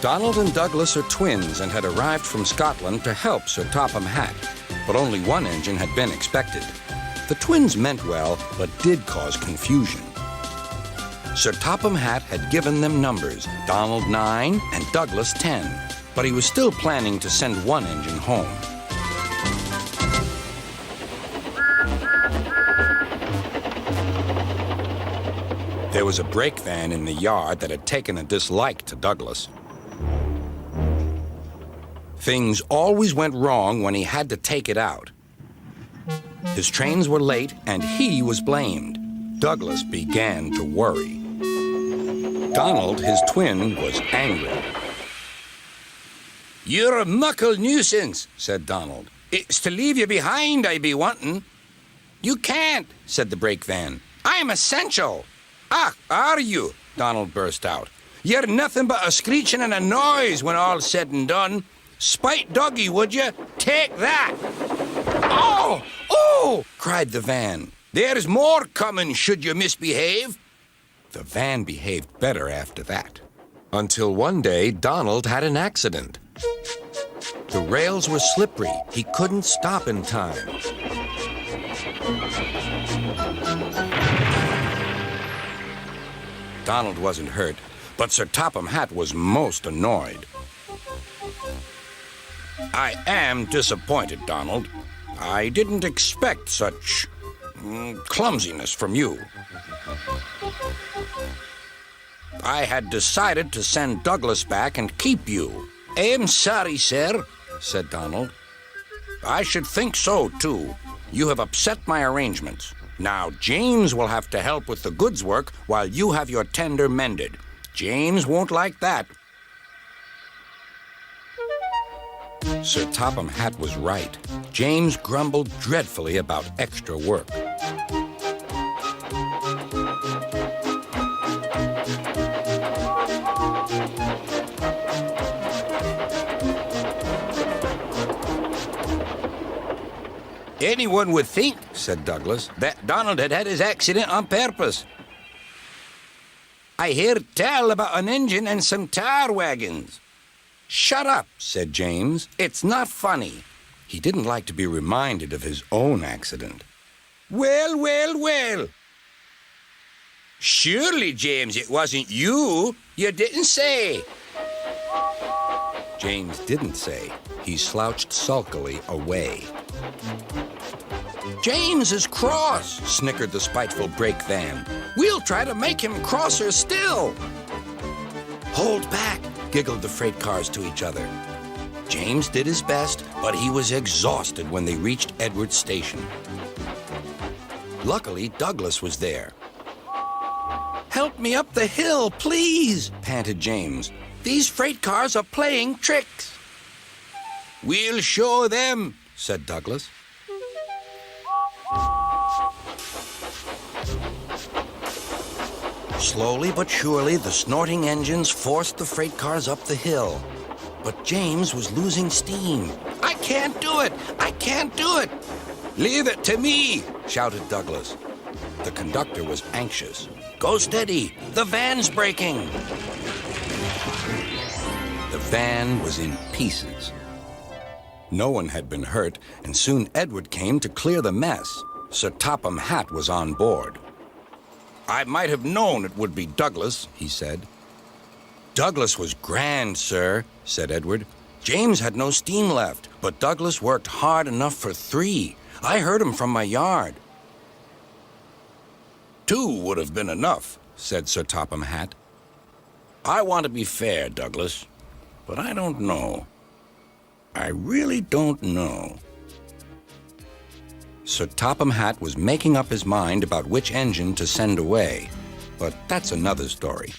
Donald and Douglas are twins and had arrived from Scotland to help Sir Topham Hatt, but only one engine had been expected. The twins meant well, but did cause confusion. Sir Topham Hatt had given them numbers, Donald 9 and Douglas 10, but he was still planning to send one engine home. There was a brake van in the yard that had taken a dislike to Douglas. Things always went wrong when he had to take it out. His trains were late, and he was blamed. Douglas began to worry. Donald, his twin, was angry. "You're a muckle nuisance," said Donald. "It's to leave you behind I be wanting." "You can't," said the brake van. "I'm essential." "Ah, are you?" Donald burst out. "You're nothing but a screeching and a noise when all's said and done. Spite doggy, would you? Take that!" "Oh! Oh!" cried the van. "There's more coming should you misbehave." The van behaved better after that. Until one day, Donald had an accident. The rails were slippery. He couldn't stop in time. Donald wasn't hurt, but Sir Topham Hatt was most annoyed. "I am disappointed, Donald. I didn't expect such clumsiness from you. I had decided to send Douglas back and keep you." "I'm sorry, sir," said Donald. "I should think so, too. You have upset my arrangements. Now, James will have to help with the goods work while you have your tender mended. James won't like that." Sir Topham Hatt was right. James grumbled dreadfully about extra work. "Anyone would think," said Douglas, "that Donald had had his accident on purpose. I hear tell about an engine and some tar wagons." "Shut up," said James. "It's not funny." He didn't like to be reminded of his own accident. "Well, well, well. Surely, James, it wasn't you. You didn't say." James didn't say. He slouched sulkily away. "James is cross," snickered the spiteful brake van. "We'll try to make him crosser still." "Hold back," giggled the freight cars to each other. James did his best, but he was exhausted when they reached Edward's station. Luckily, Douglas was there. "Help me up the hill, please," panted James. "These freight cars are playing tricks." "We'll show them," said Douglas. Slowly but surely, the snorting engines forced the freight cars up the hill. But James was losing steam. "I can't do it! I can't do it!" "Leave it to me!" shouted Douglas. The conductor was anxious. "Go steady! The van's breaking!" The van was in pieces. No one had been hurt, and soon Edward came to clear the mess. Sir Topham Hatt was on board. "I might have known it would be Douglas," he said. "Douglas was grand, sir," said Edward. "James had no steam left, but Douglas worked hard enough for 3. I heard him from my yard." "2 would have been enough," said Sir Topham Hatt. "I want to be fair, Douglas, but I don't know. I really don't know." Sir Topham Hatt was making up his mind about which engine to send away, but that's another story.